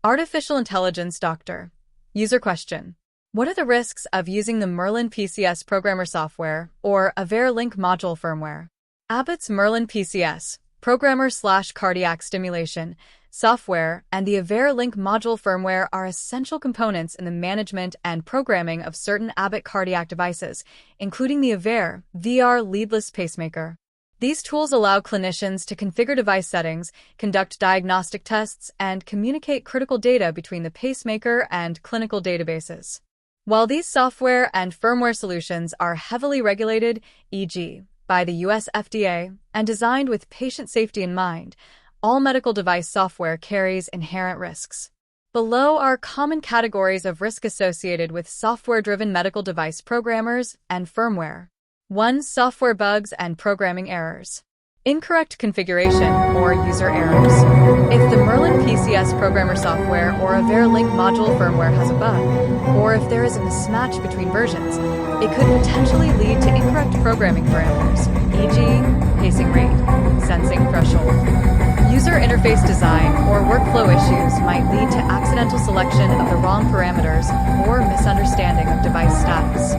Artificial Intelligence Doctor. User question. What are the risks of using the Merlin PCS Programmer software or Aveir Link Module firmware? Abbott's Merlin PCS Programmer/cardiac stimulation software and the Aveir Link Module firmware are essential components in the management and programming of certain Abbott cardiac devices, including the Aveir VR leadless pacemaker. These tools allow clinicians to configure device settings, conduct diagnostic tests, and communicate critical data between the pacemaker and clinical databases. While these software and firmware solutions are heavily regulated, e.g., by the US FDA, and designed with patient safety in mind, all medical device software carries inherent risks. Below are common categories of risk associated with software-driven medical device programmers and firmware. 1. Software bugs and programming errors. Incorrect configuration or user errors. If the Merlin PCS Programmer software or Aveir Link Module firmware has a bug, or if there is a mismatch between versions, it could potentially lead to incorrect programming parameters, e.g., pacing rate, sensing threshold. User interface design or workflow issues might lead to accidental selection of the wrong parameters or misunderstanding of device status.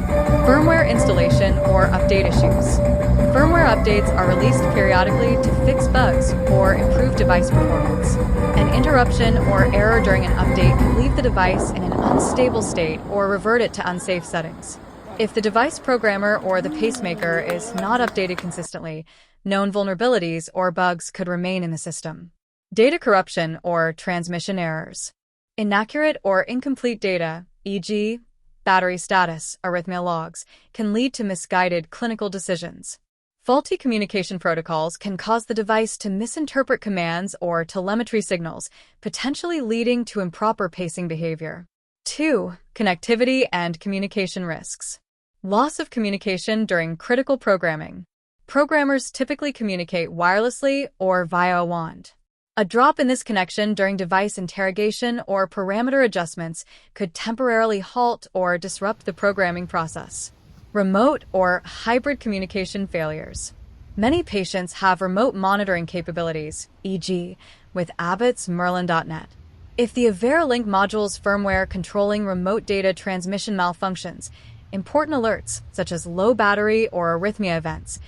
Firmware installation or update issues. Firmware updates are released periodically to fix bugs or improve device performance. An interruption or error during an update can leave the device in an unstable state or revert it to unsafe settings. If the device programmer or the pacemaker is not updated consistently, known vulnerabilities or bugs could remain in the system. Data corruption or transmission errors. Inaccurate or incomplete data, e.g., battery status, arrhythmia logs, can lead to misguided clinical decisions. Faulty communication protocols can cause the device to misinterpret commands or telemetry signals, potentially leading to improper pacing behavior. 2. Connectivity and communication risks. Loss of communication during critical programming. Programmers typically communicate wirelessly or via a wand. A drop in this connection during device interrogation or parameter adjustments could temporarily halt or disrupt the programming process. Remote or hybrid communication failures. Many patients have remote monitoring capabilities, e.g., with Abbott's Merlin.net. If the Aveir Link Module's firmware controlling remote data transmission malfunctions, important alerts, such as low battery or arrhythmia events,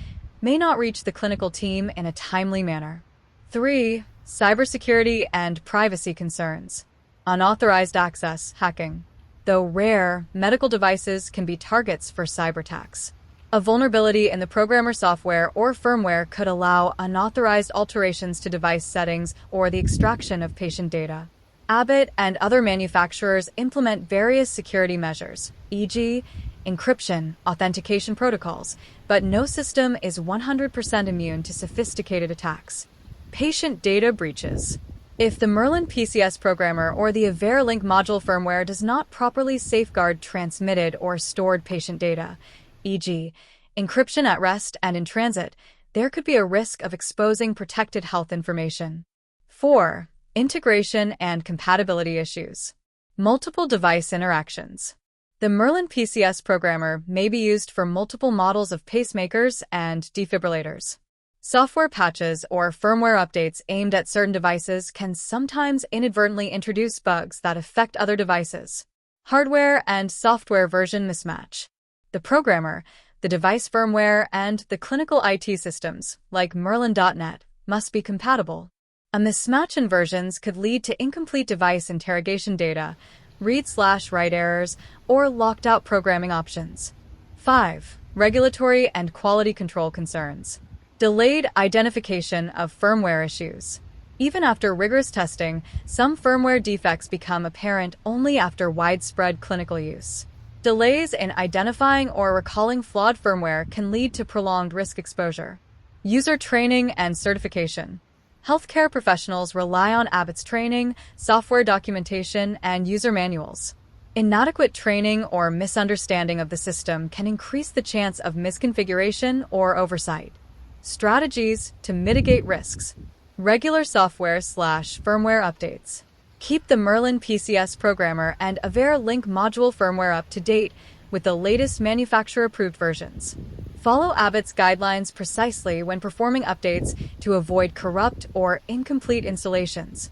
may not reach the clinical team in a timely manner. 3. Cybersecurity and privacy concerns. Unauthorized access, hacking. Though rare, medical devices can be targets for cyber attacks. A vulnerability in the programmer software or firmware could allow unauthorized alterations to device settings or the extraction of patient data. Abbott and other manufacturers implement various security measures, e.g., encryption, authentication protocols, but no system is 100% immune to sophisticated attacks. Patient data breaches. If the Merlin PCS Programmer or the Aveir Link Module firmware does not properly safeguard transmitted or stored patient data, e.g., encryption at rest and in transit, there could be a risk of exposing protected health information. 4. Integration and compatibility issues. Multiple device interactions. The Merlin PCS Programmer may be used for multiple models of pacemakers and defibrillators. Software patches or firmware updates aimed at certain devices can sometimes inadvertently introduce bugs that affect other devices. Hardware and software version mismatch. The programmer, the device firmware, and the clinical IT systems, like Merlin.net, must be compatible. A mismatch in versions could lead to incomplete device interrogation data, read/write errors, or locked-out programming options. 5. Regulatory and quality control concerns. Delayed identification of firmware issues. Even after rigorous testing, some firmware defects become apparent only after widespread clinical use. Delays in identifying or recalling flawed firmware can lead to prolonged risk exposure. User training and certification. Healthcare professionals rely on Abbott's training, software documentation, and user manuals. Inadequate training or misunderstanding of the system can increase the chance of misconfiguration or oversight. Strategies to mitigate risks. Regular software/firmware updates. Keep the Merlin PCS Programmer and Aveir Link Module firmware up to date with the latest manufacturer-approved versions. Follow Abbott's guidelines precisely when performing updates to avoid corrupt or incomplete installations.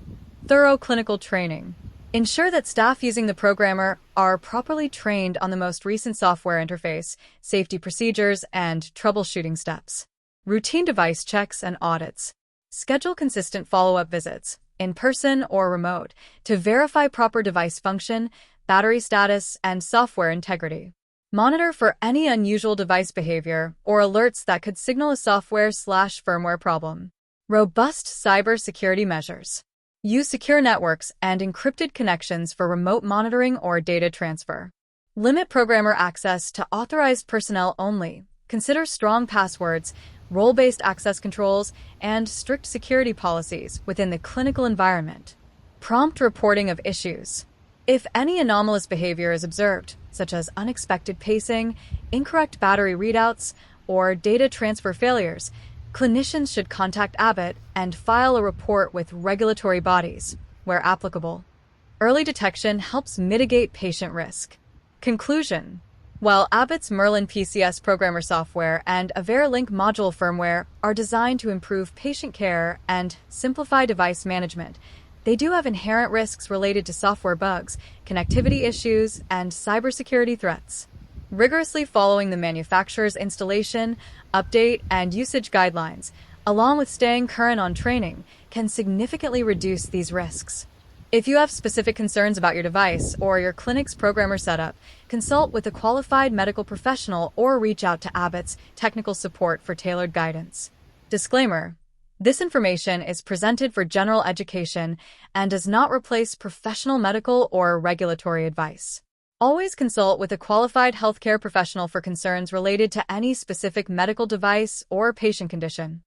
Thorough clinical training. Ensure that staff using the programmer are properly trained on the most recent software interface, safety procedures, and troubleshooting steps. Routine device checks and audits. Schedule consistent follow-up visits, in person or remote, to verify proper device function, battery status, and software integrity. Monitor for any unusual device behavior or alerts that could signal a software/firmware problem. Robust cybersecurity measures. Use secure networks and encrypted connections for remote monitoring or data transfer. Limit programmer access to authorized personnel only. Consider strong passwords, role-based access controls, and strict security policies within the clinical environment. Prompt reporting of issues. If any anomalous behavior is observed, such as unexpected pacing, incorrect battery readouts, or data transfer failures, clinicians should contact Abbott and file a report with regulatory bodies, where applicable. Early detection helps mitigate patient risk. Conclusion. While Abbott's Merlin PCS Programmer software and Aveir Link Module firmware are designed to improve patient care and simplify device management, they do have inherent risks related to software bugs, connectivity issues, and cybersecurity threats. Rigorously following the manufacturer's installation, update, and usage guidelines, along with staying current on training, can significantly reduce these risks. If you have specific concerns about your device or your clinic's programmer setup, consult with a qualified medical professional or reach out to Abbott's technical support for tailored guidance. Disclaimer: this information is presented for general education and does not replace professional medical or regulatory advice. Always consult with a qualified healthcare professional for concerns related to any specific medical device or patient condition.